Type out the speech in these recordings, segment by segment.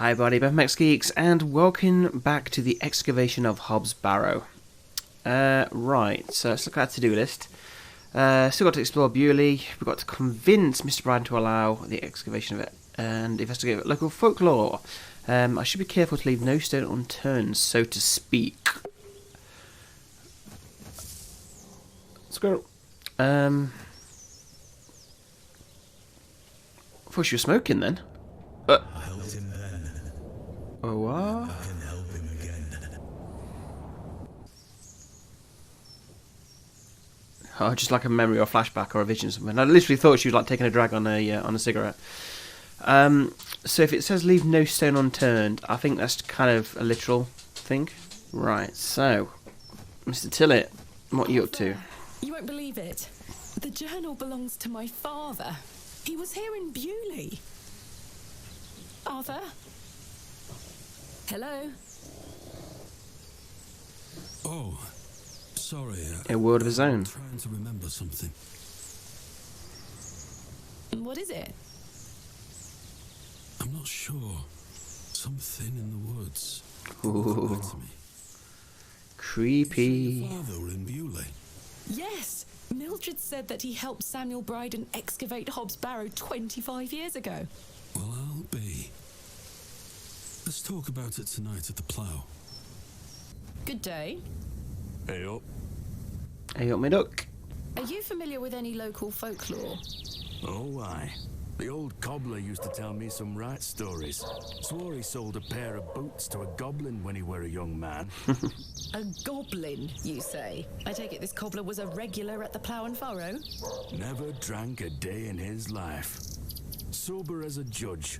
Hi everybody, X-Geeks, and welcome back to the Excavation of Hob's Barrow. Right, so let's look at our to-do list. Still got to explore Bewley. We've got to convince Mr. Bryan to allow the excavation of it and investigate local folklore. I should be careful to leave no stone unturned, so to speak. Let's go. I thought you were smoking then. I helped him then. Oh, what? I can help him again. Oh, just like a memory or flashback or a vision or something. I literally thought she was like taking a drag on a cigarette. So if it says leave no stone unturned, I think that's kind of a literal thing. Right, so, Mr. Tillett, what are you up to? You won't believe it. The journal belongs to my father. He was here in Bewley. Arthur? Hello? Oh, sorry. A world of his own. I'm trying to remember something. What is it? I'm not sure. Something in the woods. Ooh. Come back to me. Creepy. Your father were in Bewley. Yes! Mildred said that he helped Samuel Bryden excavate Hob's Barrow 25 years ago. Well, I'll be. Let's talk about it tonight at the plough. Good day. Hey up. Hey up, me duck. Are you familiar with any local folklore? Oh, aye. The old cobbler used to tell me some right stories. Swore he sold a pair of boots to a goblin when he were a young man. A goblin, you say? I take it this cobbler was a regular at the Plough and Furrow? Never drank a day in his life. Sober as a judge.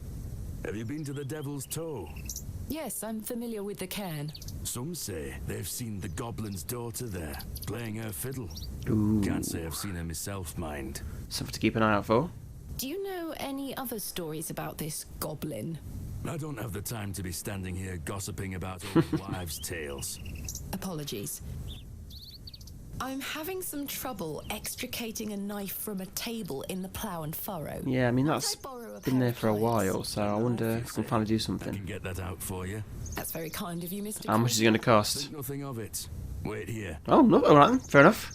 Have you been to the Devil's Toe? Yes, I'm familiar with the cairn. Some say they've seen the goblin's daughter there, playing her fiddle. Ooh. Can't say I've seen her myself, mind. Something to keep an eye out for. Do you know any other stories about this goblin? I don't have the time to be standing here gossiping about old wives' tales. Apologies. I'm having some trouble extricating a knife from a table in the Plough and Furrow. Yeah, I mean, Might that's I borrow a been pair there of for a pliers? while, so I wonder if we can finally do I something. can get that out for you. That's very kind of you, Mr. How much is it going to cost? Think nothing of it. Wait here. Oh, no, alright then, fair enough.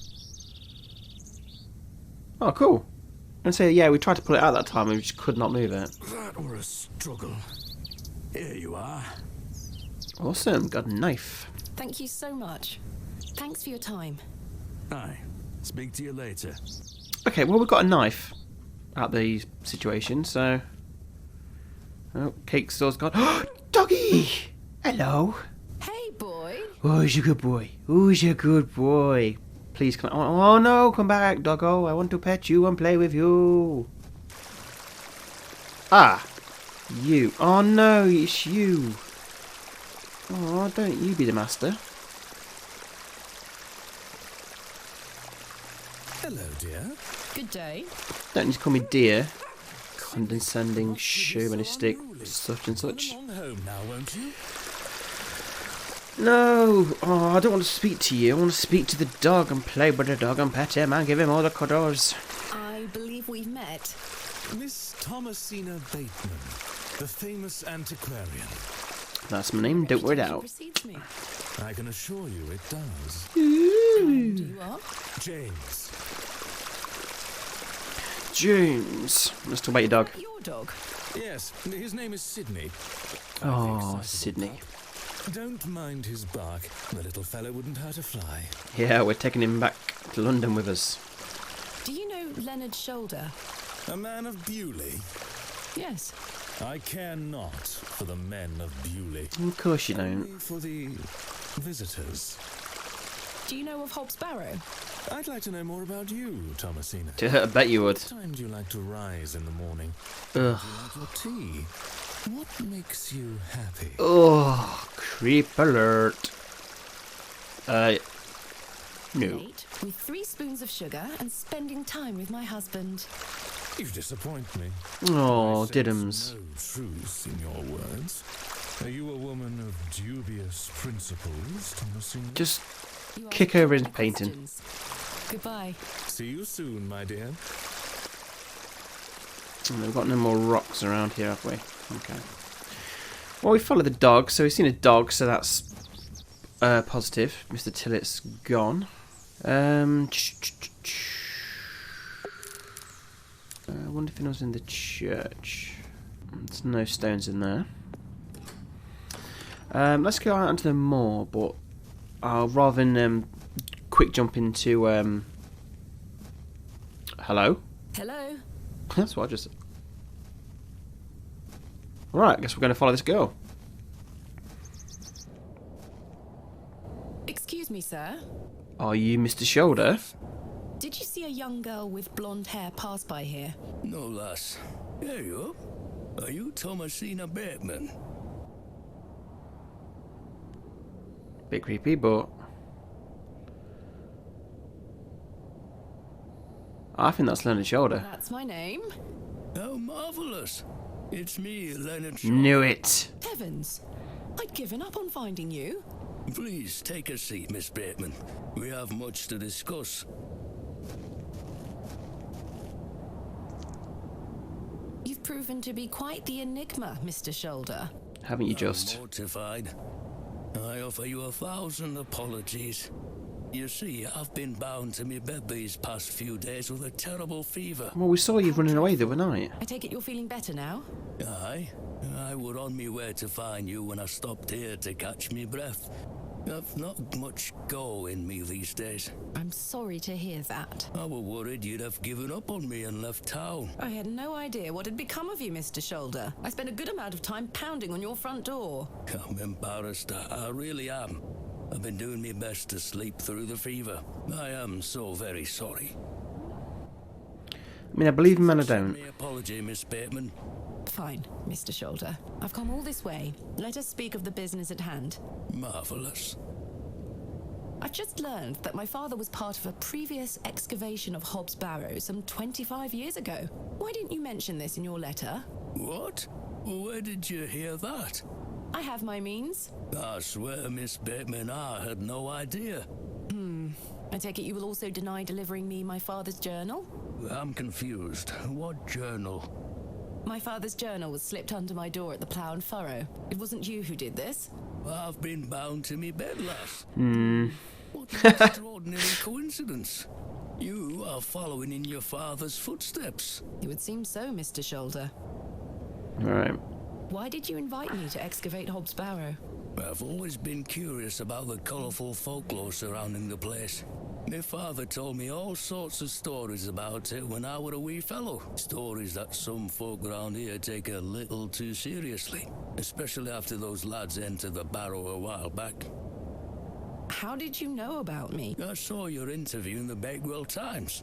Oh, cool. And so, yeah, we tried to pull it out that time and we just could not move it. That were a struggle. Here you are. Awesome, got a knife. Thank you so much. Thanks for your time. Aye. Speak to you later. Okay, well, we've got a knife out the situation, so... Oh, cake store's gone. Doggy! Hello. Hey, boy. Who's your good boy? Who's your good boy? Please come. Oh no, come back, doggo. I want to pet you and play with you. Ah, you. Oh no, it's you. Oh, don't you be the master. Hello, dear. Good day. Don't need to call me dear. Condescending, chauvinistic, such and such. Run on home now, won't you? No, oh, I don't want to speak to you. I want to speak to the dog and play with the dog and pet him and give him all the cuddles. I believe we've met. Miss Thomasina Bateman, the famous antiquarian. That's my name. Don't worry it out. Precedes me. I can assure you it does. And you are? James. James, let's talk about your dog. Your dog. Yes, his name is Sydney. Oh, Sydney. Don't mind his bark. The little fellow wouldn't hurt a fly. Yeah, we're taking him back to London with us. Do you know Leonard Shoulder? A man of Bewley. Yes. I care not for the men of Bewley. Of course you Only don't. for the visitors. Do you know of Hob's Barrow? I'd like to know more about you, Thomasina. I bet you would. What time do you like to rise in the morning? Ugh. Do you like your tea? What makes you happy? Oh, creep alert. No. Mate, with 3 spoons of sugar and spending time with my husband. You disappoint me. Oh, I sense Diddums. no truth in your words. Are you a woman of dubious principles, Thomasina? Just You ask kick over his more painting. questions. Goodbye. See you soon, my dear. We've got no more rocks around here, have we? Okay. Well, we follow the dog, so we've seen a dog, so that's positive. Mr. Tillett's gone. I wonder if anyone's in the church. There's no stones in there. Let's go out into the moor, but rather than quick jump into... Hello? Hello? That's what I just... Right, I guess we're going to follow this girl. Excuse me, sir. Are you Mr. Shoulder? Did you see a young girl with blonde hair pass by here? No, lass. There you are. Are you Thomasina Bateman? Bit creepy, but... I think that's Leonard Shoulder. That's my name. How marvellous. It's me, Leonard Shoulder. Knew it. Heavens. I'd given up on finding you. Please take a seat, Miss Bateman. We have much to discuss. You've proven to be quite the enigma, Mr. Shoulder. Haven't you just? I'm mortified. I offer you 1,000 apologies. You see, I've been bound to my bed these past few days with a terrible fever. Well, we saw you running away the other night. I take it you're feeling better now? Aye, I were on me way to find you when I stopped here to catch me breath. I've not much go in me these days. I'm sorry to hear that. I were worried you'd have given up on me and left town. I had no idea what had become of you, Mr. Shoulder. I spent a good amount of time pounding on your front door. I'm embarrassed, I really am. I've been doing my best to sleep through the fever. I am so very sorry. I mean, I believe him and I don't. My apology, Miss Bateman. Fine, Mr. Shoulder. I've come all this way. Let us speak of the business at hand. Marvellous. I've just learned that my father was part of a previous excavation of Hob's Barrow some 25 years ago. Why didn't you mention this in your letter? What? Where did you hear that? I have my means. I swear, Miss Bateman, I had no idea. I take it you will also deny delivering me my father's journal? I'm confused. What journal? My father's journal was slipped under my door at the Plough and Furrow. It wasn't you who did this. I've been bound to me bed, lass. What an extraordinary coincidence. You are following in your father's footsteps. It would seem so, Mr. Shoulder. Alright. Why did you invite me to excavate Hob's Barrow? I've always been curious about the colourful folklore surrounding the place. My father told me all sorts of stories about it when I were a wee fellow. Stories that some folk around here take a little too seriously. Especially after those lads entered the Barrow a while back. How did you know about me? I saw your interview in the Bakewell Times.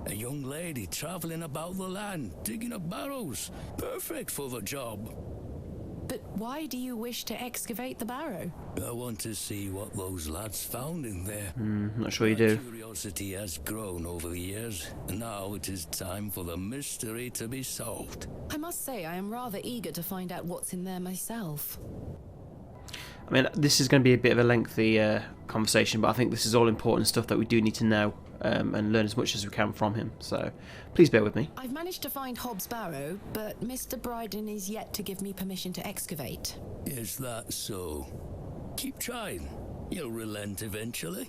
A young lady travelling about the land, digging up barrows. Perfect for the job. But why do you wish to excavate the barrow? I want to see what those lads found in there. Not sure you My do. curiosity has grown over the years, and now it is time for the mystery to be solved. I must say I am rather eager to find out what's in there myself. I mean, this is going to be a bit of a lengthy conversation, but I think this is all important stuff that we do need to know and learn as much as we can from him. So please bear with me. I've managed to find Hob's Barrow, but Mr. Bryden is yet to give me permission to excavate. Is that so? Keep trying. You'll relent eventually.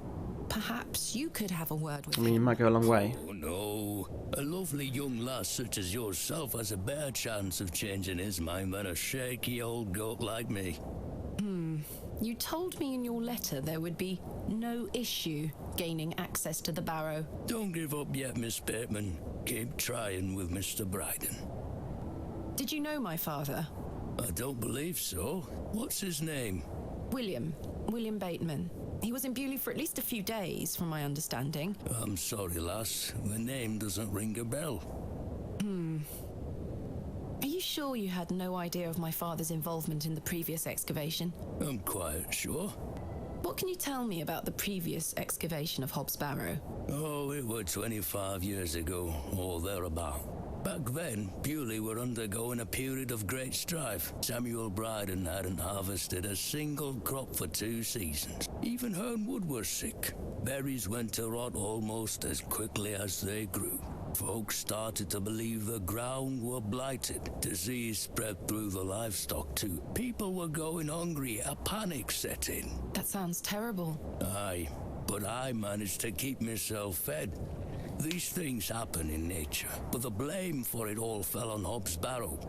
Perhaps you could have a word with I mean, it him. might go a long way. Oh no. A lovely young lass such as yourself has a better chance of changing his mind than a shaky old goat like me. You told me in your letter there would be no issue gaining access to the barrow. Don't give up yet, Miss Bateman. Keep trying with Mr. Bryden. Did you know my father? I don't believe so. What's his name? William Bateman. He was in Bewley for at least a few days, from my understanding. I'm sorry, lass. The name doesn't ring a bell. Are you sure you had no idea of my father's involvement in the previous excavation? I'm quite sure. What can you tell me about the previous excavation of Hob's Barrow? Oh, it were 25 years ago, or thereabout. Back then, Bewley were undergoing a period of great strife. Samuel Bryden hadn't harvested a single crop for 2 seasons. Even Hernwood was sick. Berries went to rot almost as quickly as they grew. Folks started to believe the ground were blighted. Disease spread through the livestock too. People were going hungry, a panic set in. That sounds terrible. Aye, but I managed to keep myself fed. These things happen in nature, but the blame for it all fell on Hobbs Barrow.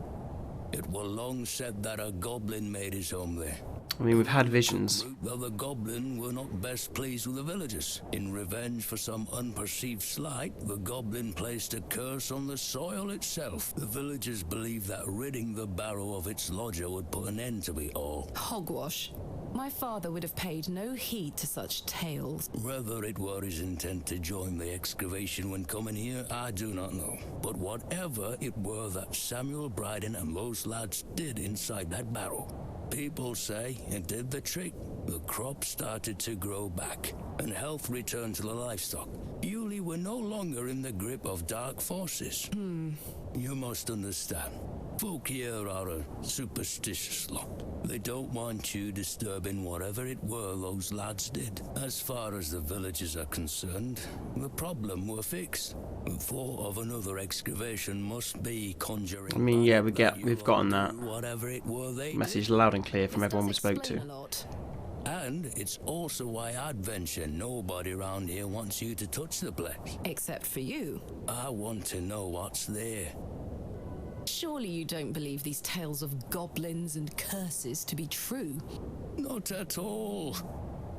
It was long said that a goblin made his home there. I mean, we've had visions. Though the goblin were not best pleased with the villagers. In revenge for some unperceived slight, the goblin placed a curse on the soil itself. The villagers believed that ridding the barrow of its lodger would put an end to it all. Hogwash. My father would have paid no heed to such tales. Whether it were his intent to join the excavation when coming here, I do not know. But whatever it were that Samuel Bryden and those lads did inside that barrow, people say it did the trick. The crops started to grow back, and health returned to the livestock. Bewley were no longer in the grip of dark forces. You must understand. Folk here are a superstitious lot. They don't want you disturbing whatever it were those lads did. As far as the villagers are concerned, the problem were fixed. The thought of another excavation must be conjuring. I mean, yeah, we've gotten that whatever it were they message did. loud and clear from everyone we spoke to. Explain a lot. And it's also why I'd venture nobody around here wants you to touch the place. Except for you. I want to know what's there. Surely you don't believe these tales of goblins and curses to be true. Not at all.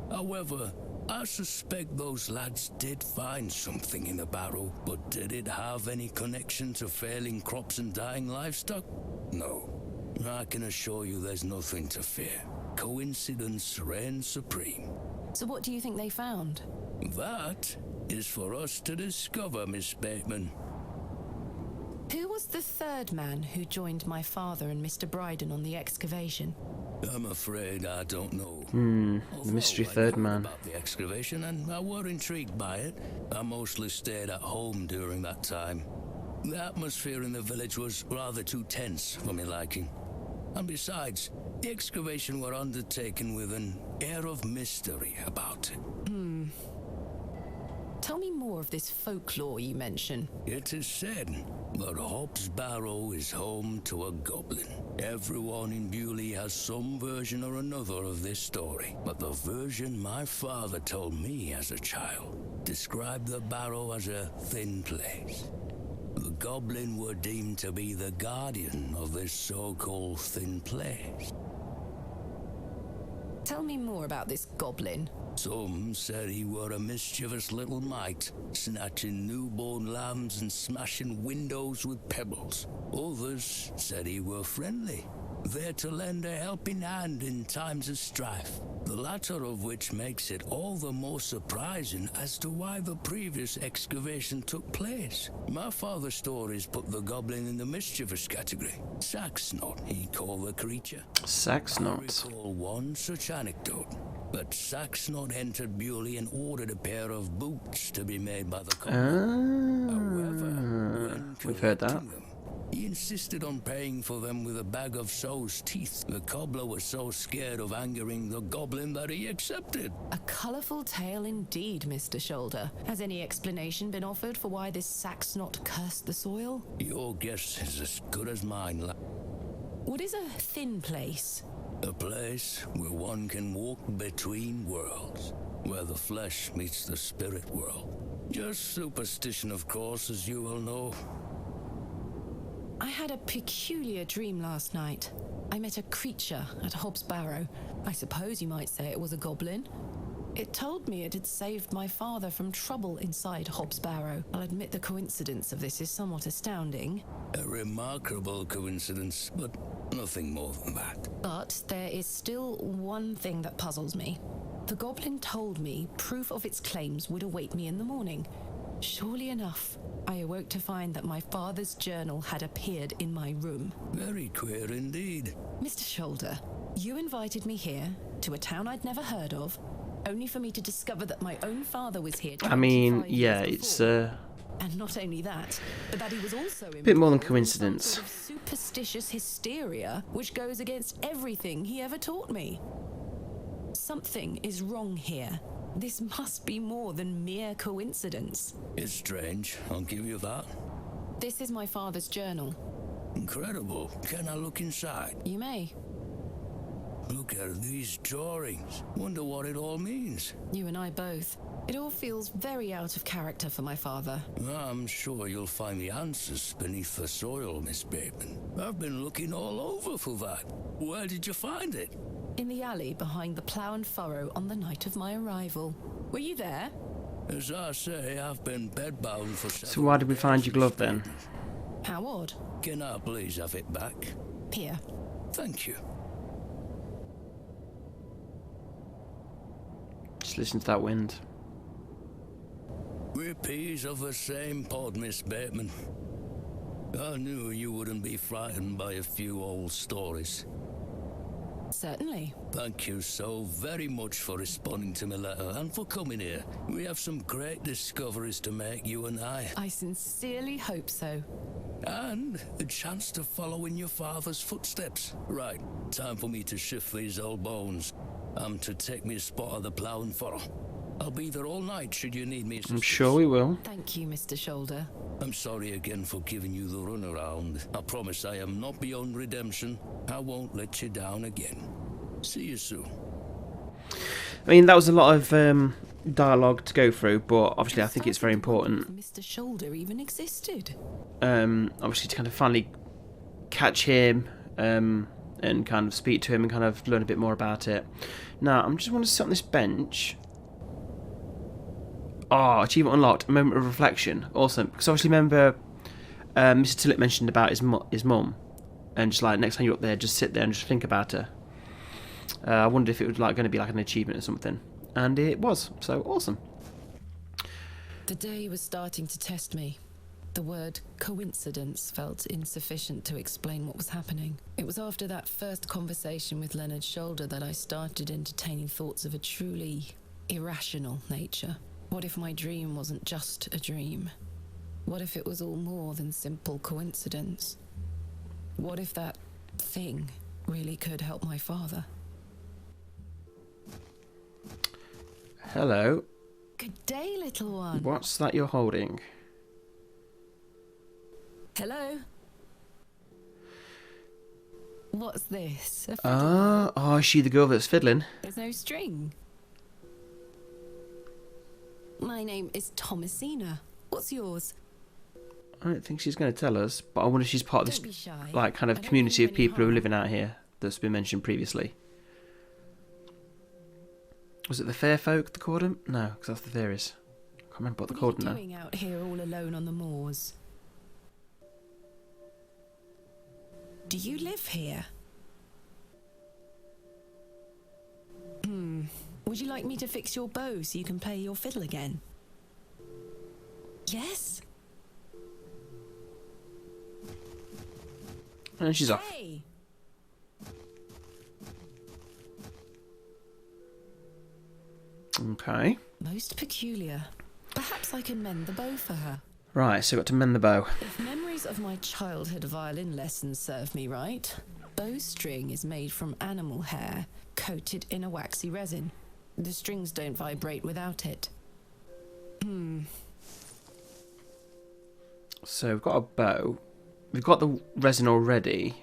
However, I suspect those lads did find something in the barrow, but did it have any connection to failing crops and dying livestock? No. I can assure you there's nothing to fear. Coincidence reigns supreme. So what do you think they found? That is for us to discover, Miss Bateman. Who was the third man who joined my father and Mr. Bryden on the excavation? I'm afraid I don't know. The mystery third man. About the excavation, and I were intrigued by it. I mostly stayed at home during that time. The atmosphere in the village was rather too tense for my liking. And besides, the excavation were undertaken with an air of mystery about it. Tell me more of this folklore you mention. It is said that Hobbs Barrow is home to a goblin. Everyone in Bewley has some version or another of this story, but the version my father told me as a child described the barrow as a thin place. The goblin were deemed to be the guardian of this so-called thin place. Tell me more about this goblin. Some said he were a mischievous little mite, snatching newborn lambs and smashing windows with pebbles. Others said he were friendly, there to lend a helping hand in times of strife. The latter of which makes it all the more surprising as to why the previous excavation took place. My father's stories put the goblin in the mischievous category. Saxnot, he called the creature. Saxnot. I recall one such anecdote. But Saxnot entered Bewley and ordered a pair of boots to be made by the cobbler. However, We've heard that. them, he insisted on paying for them with a bag of sows' teeth. The cobbler was so scared of angering the goblin that he accepted. A colourful tale indeed, Mr. Shoulder. Has any explanation been offered for why this Saxnot cursed the soil? Your guess is as good as mine, What is a thin place? A place where one can walk between worlds, where the flesh meets the spirit world. Just superstition, of course, as you well know. I had a peculiar dream last night. I met a creature at Hobbs Barrow. I suppose you might say it was a goblin. It told me it had saved my father from trouble inside Hobbs Barrow. I'll admit the coincidence of this is somewhat astounding. A remarkable coincidence, but nothing more than that. But there is still one thing that puzzles me. The goblin told me proof of its claims would await me in the morning. Surely enough, I awoke to find that my father's journal had appeared in my room. Very queer indeed. Mr. Shoulder, you invited me here, to a town I'd never heard of, only for me to discover that my own father was here. I mean, 25 yeah, years it's before. And not only that, but that he was also a bit more than coincidence. Sort of superstitious hysteria, which goes against everything he ever taught me. Something is wrong here. This must be more than mere coincidence. It's strange, I'll give you that. This is my father's journal. Incredible. Can I look inside? You may. Look at these drawings. Wonder what it all means. You and I both. It all feels very out of character for my father. I'm sure you'll find the answers beneath the soil, Miss Bateman. I've been looking all over for that. Where did you find it? In the alley behind the plough and furrow on the night of my arrival. Were you there? As I say, I've been bedbound for several So why did we find your glove then? How odd. Can I please have it back? Here. Thank you. Just listen to that wind. We're peas of the same pod, Miss Bateman. I knew you wouldn't be frightened by a few old stories. Certainly. Thank you so very much for responding to my letter and for coming here. We have some great discoveries to make, you and I. I sincerely hope so. And a chance to follow in your father's footsteps. Right, time for me to shift these old bones. I'm to take me a spot of the plough and furrow. I'll be there all night should you need me. I'm sure we will. Thank you, Mr. Shoulder. I'm sorry again for giving you the runaround. I promise I am not beyond redemption. I won't let you down again. See you soon. I mean, that was a lot of dialogue to go through, but obviously I think it's very important. Mr. Shoulder even existed. Obviously to kind of finally catch him and kind of speak to him and kind of learn a bit more about it. Now, I just want to sit on this bench. Oh, achievement unlocked. A moment of reflection. Awesome. Because obviously remember Mr. Tillett mentioned about his mum. And just like next time you're up there, just sit there and just think about her. I wondered if it was like going to be like an achievement or something. And it was. So awesome. The day was starting to test me. The word coincidence felt insufficient to explain what was happening. It was after that first conversation with Leonard Shoulder that I started entertaining thoughts of a truly irrational nature. What if my dream wasn't just a dream? What if it was all more than simple coincidence? What if that thing really could help my father? Hello. Good day, little one. What's that you're holding? Hello? What's this? Oh, is she the girl that's fiddling? There's no string. My name is Thomasina. What's yours? I don't think she's going to tell us, but I wonder if she's part of this Don't be shy. like kind I of don't community mean of any people who are harm. living out here that's been mentioned previously. Was it the fair folk they called them? No, because that's the fairies. I can't remember what they called What are them you now. doing out here all alone on the moors? Do you live here? Would you like me to fix your bow so you can play your fiddle again? Yes? And she's off. Hey! Okay. Most peculiar. Perhaps I can mend the bow for her. Right, so we've got to mend the bow. If memories of my childhood violin lessons serve me right, bowstring is made from animal hair, coated in a waxy resin. The strings don't vibrate without it. So we've got a bow. We've got the resin already.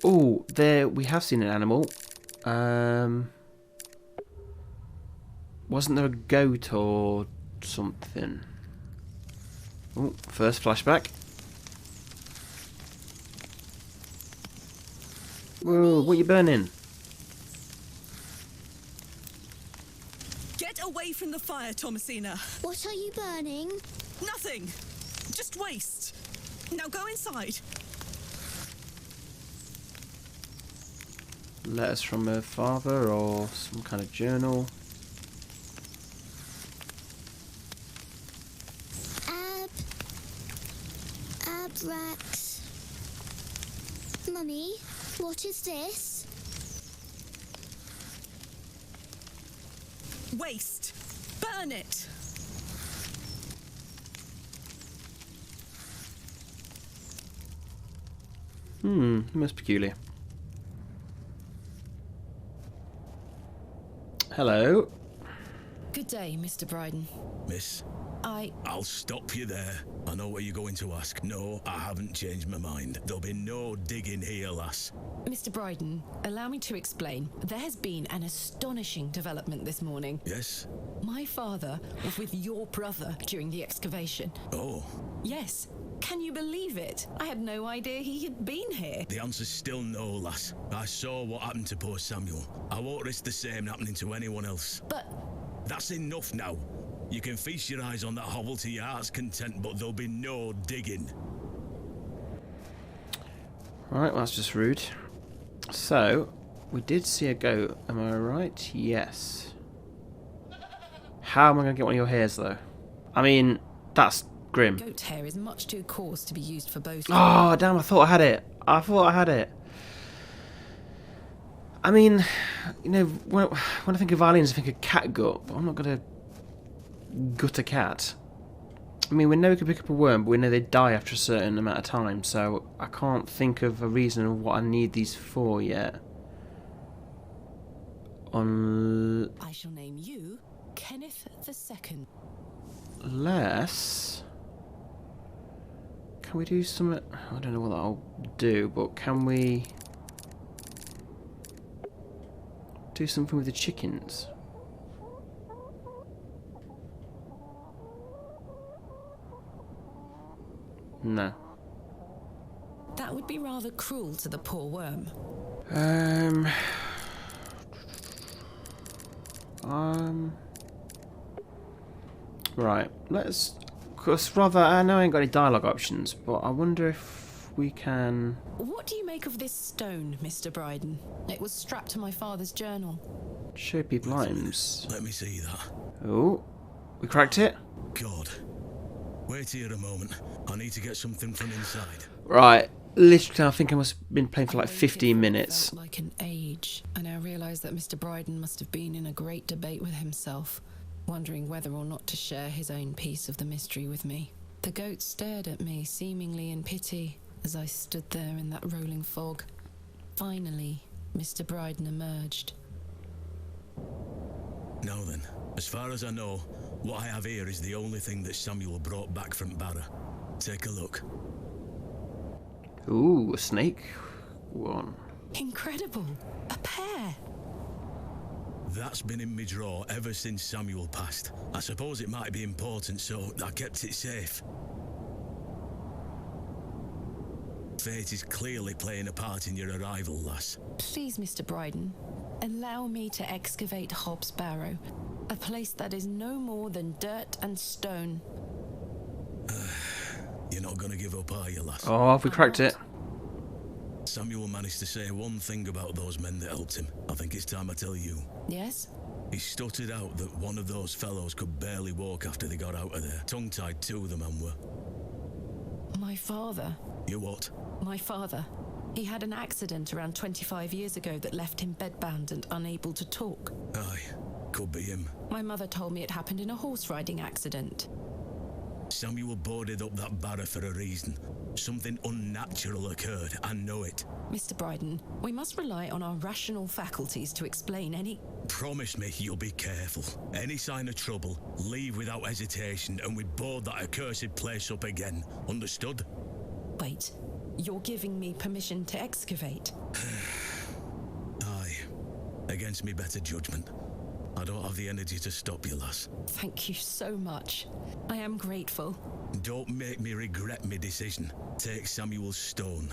Oh, there we have seen an animal. Wasn't there a goat or something? Oh, first flashback. Whoa, what are you burning? Get away from the fire, Thomasina. What are you burning? Nothing. Just waste. Now go inside. Letters from her father or some kind of journal. Abrax. Mummy, what is this? Waste. Burn it. Most peculiar. Hello. Good day, Mr. Bryden. Miss, I... I'll stop you there. I know what you're going to ask. No, I haven't changed my mind. There'll be no digging here, lass. Mr. Bryden, allow me to explain. There has been an astonishing development this morning. Yes? My father was with your brother during the excavation. Oh, Yes. Can you believe it? I had no idea he had been here. the answer's still no, lass. I saw what happened to poor Samuel. I won't risk the same happening to anyone else. But That's enough now. You can feast your eyes on that hovel to your heart's content, but there'll be no digging. Right, well, that's just rude. So, we did see a goat, am I right? Yes. How am I going to get one of your hairs, though? I mean, that's grim. goat hair is much too coarse to be used for both. Oh, damn, I thought I had it. I had it. I mean, you know, when I think of aliens, I think of catgut, but I'm not going to gut a cat. I mean, we know we can pick up a worm, but we know they die after a certain amount of time, so I can't think of a reason of what I need these for yet. I shall name you Kenneth II. Unless... Can we do something... I don't know what that'll do, but can we... do something with the chickens? No. That would be rather cruel to the poor worm. Right, let's... Cause rather, I know I ain't got any dialogue options, but I wonder if we can... What do you make of this stone, Mr. Bryden? It was strapped to my father's journal. show people items. Let me see that. Oh, we cracked it? God. Wait here a moment. I need to get something from inside. Right, literally I think I must have been playing for like I waited 15 for what minutes. felt like an age, and I realised that Mr. Bryden must have been in a great debate with himself, wondering whether or not to share his own piece of the mystery with me. The goat stared at me, seemingly in pity, as I stood there in that rolling fog. Finally, Mr. Bryden emerged. Now then, as far as I know, what I have here is the only thing that Samuel brought back from Barrow. Take a look. Ooh, a snake. One. Incredible! A pair! That's been in my drawer ever since Samuel passed. I suppose it might be important, so I kept it safe. Fate is clearly playing a part in your arrival, lass. Please, Mr. Bryden, allow me to excavate Hob's Barrow, a place that is no more than dirt and stone. You're not gonna give up, are you, lass? Oh, have we cracked it? Samuel managed to say one thing about those men that helped him. I think it's time I tell you. Yes? He stuttered out that one of those fellows could barely walk after they got out of there. Tongue-tied too, the man were. My father. You what? My father. He had an accident around 25 years ago that left him bedbound and unable to talk. Aye, could be him. My mother told me it happened in a horse riding accident. Samuel boarded up that barrow for a reason. Something unnatural occurred, I know it. Mr. Bryden, we must rely on our rational faculties to explain any... Promise me you'll be careful. Any sign of trouble, leave without hesitation, and we board that accursed place up again. Understood? Wait, you're giving me permission to excavate? Aye. Against me better judgment. I don't have the energy to stop you, lass. Thank you so much. I am grateful. Don't make me regret my decision. Take Samuel's stone.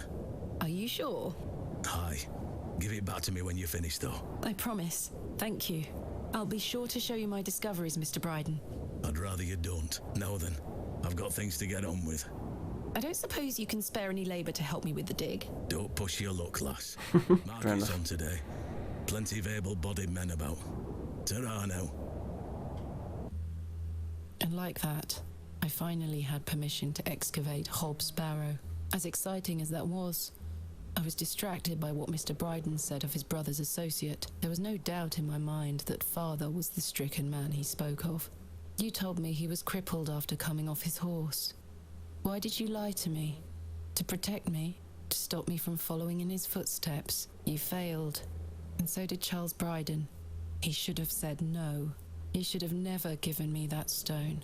Are you sure? Aye. Give it back to me when you're finished, though. I promise. Thank you. I'll be sure to show you my discoveries, Mr. Bryden. I'd rather you don't. Now then, I've got things to get on with. I don't suppose you can spare any labour to help me with the dig. Don't push your luck, lass. Fair Market's enough. on today. Plenty of able-bodied men about. Ta-ra now. And like that, I finally had permission to excavate Hob's Barrow. As exciting as that was, I was distracted by what Mr. Bryden said of his brother's associate. There was no doubt in my mind that father was the stricken man he spoke of. You told me he was crippled after coming off his horse. Why did you lie to me? To protect me? To stop me from following in his footsteps? You failed. And so did Charles Bryden. He should have said no. He should have never given me that stone.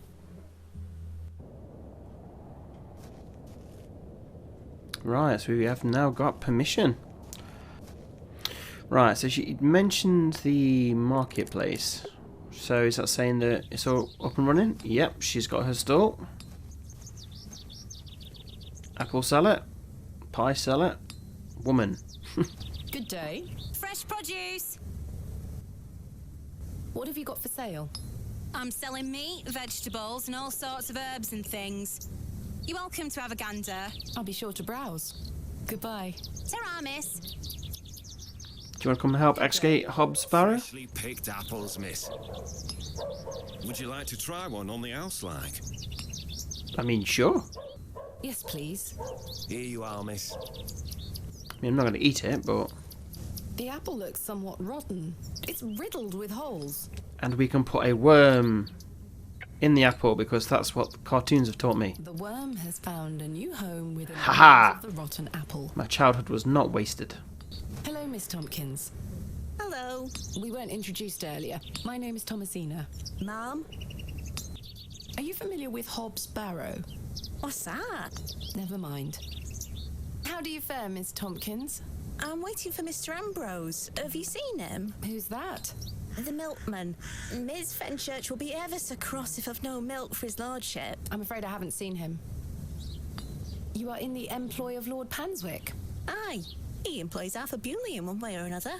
Right, so we have now got permission. Right, so she mentioned the marketplace. So is that saying that it's all up and running? Yep, she's got her stall. Apple seller, pie seller, woman. Good day. Fresh produce. What have you got for sale? I'm selling meat, vegetables, and all sorts of herbs and things. You're welcome to have a gander. I'll be sure to browse. Goodbye. Ta-ra, miss. Do you want to come and help excavate Hob's Barrow? Freshly picked apples, miss. Would you like to try one on the house like? I mean, sure. Yes, please. Here you are, miss. I mean, I'm not going to eat it, but... The apple looks somewhat rotten. It's riddled with holes. And we can put a worm in the apple, because that's what cartoons have taught me. The worm has found a new home within the Ha-ha! walls of the rotten apple. My childhood was not wasted. Hello, Miss Tompkins. Hello. We weren't introduced earlier. My name is Thomasina. Ma'am? Are you familiar with Hob's Barrow? What's that? Never mind. How do you fare, Miss Tompkins? I'm waiting for Mr. Ambrose. Have you seen him? Who's that? The milkman. Ms. Fenchurch will be ever so cross if I've no milk for his lordship. I'm afraid I haven't seen him. You are in the employ of Lord Panswick. Aye. He employs Arthur Bewley in one way or another.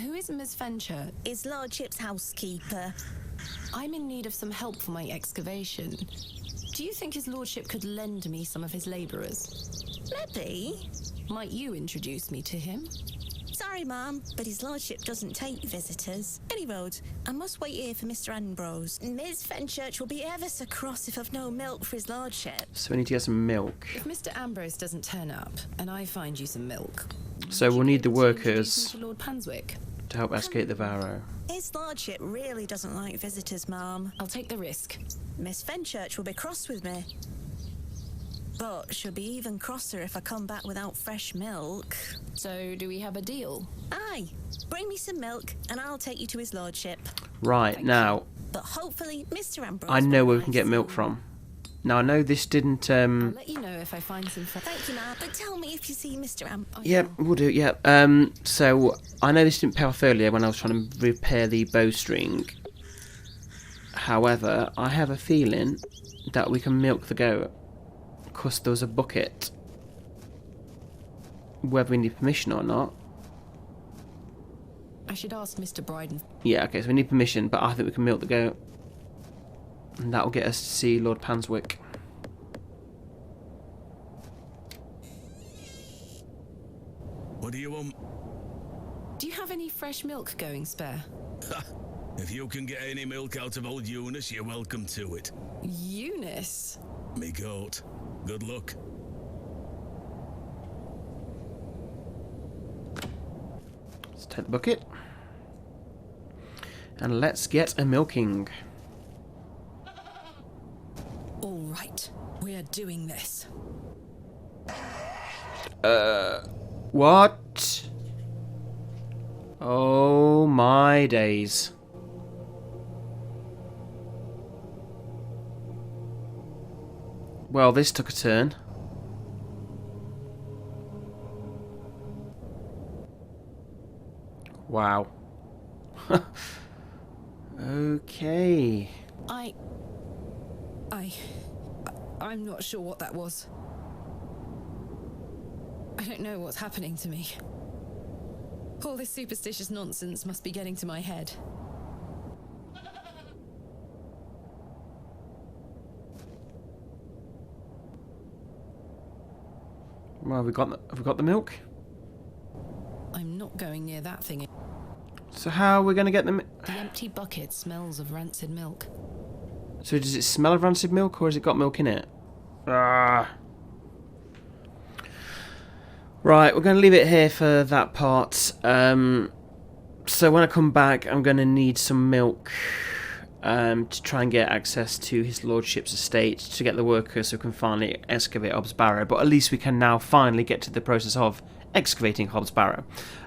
Who is Miss Fenchurch? His lordship's housekeeper. I'm in need of some help for my excavation. Do you think his lordship could lend me some of his labourers? Maybe. Might you introduce me to him? Sorry, ma'am, but his lordship doesn't take visitors. Any road, I must wait here for Mr. Ambrose. Ms. Fenchurch will be ever so cross if I've no milk for his lordship. So we need to get some milk. If Mr. Ambrose doesn't turn up, and I find you some milk... So we'll need the workers To Lord Panswick. to help excavate the Barrow. His lordship really doesn't like visitors, ma'am. I'll take the risk. Miss Fenchurch will be cross with me. But she'll be even crosser if I come back without fresh milk. So, do we have a deal? Aye, bring me some milk and I'll take you to his lordship. Right, now, But hopefully Mr. Ambrose I know will where be we can get nice. milk from. Now, I know this didn't, I'll let you know if I find some... Thank you, ma'am. But tell me if you see Mr. Yep, we'll do it, yep. So, I know this didn't pay off earlier when I was trying to repair the bowstring. However, I have a feeling that we can milk the goat. Because there was a bucket. Whether we need permission or not. I should ask Mr. Bryden. Yeah, okay, so we need permission, but I think we can milk the goat. And that'll get us to see Lord Panswick. What do you want? Do you have any fresh milk going spare? If you can get any milk out of old Eunice, you're welcome to it. Eunice? Me goat. Good luck. Let's take the bucket. And let's get a milking. All right, we're doing this. What? Oh my days. Well, this took a turn. Wow. Okay. I'm not sure what that was. I don't know what's happening to me. All this superstitious nonsense must be getting to my head. Well, have we got the milk? I'm not going near that thing. So how are we going to get them? The empty bucket smells of rancid milk. So does it smell of rancid milk, or has it got milk in it? Ah. Right, we're going to leave it here for that part. So when I come back, I'm going to need some milk to try and get access to his lordship's estate to get the workers so we can finally excavate Hob's Barrow. But at least we can now finally get to the process of excavating Hob's Barrow.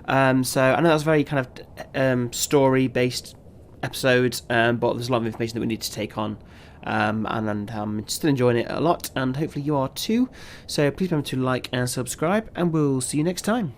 So I know that's very kind of story-based episode, but there's a lot of information that we need to take on. And I'm still enjoying it a lot, and hopefully you are too. So please remember to like and subscribe, and we'll see you next time.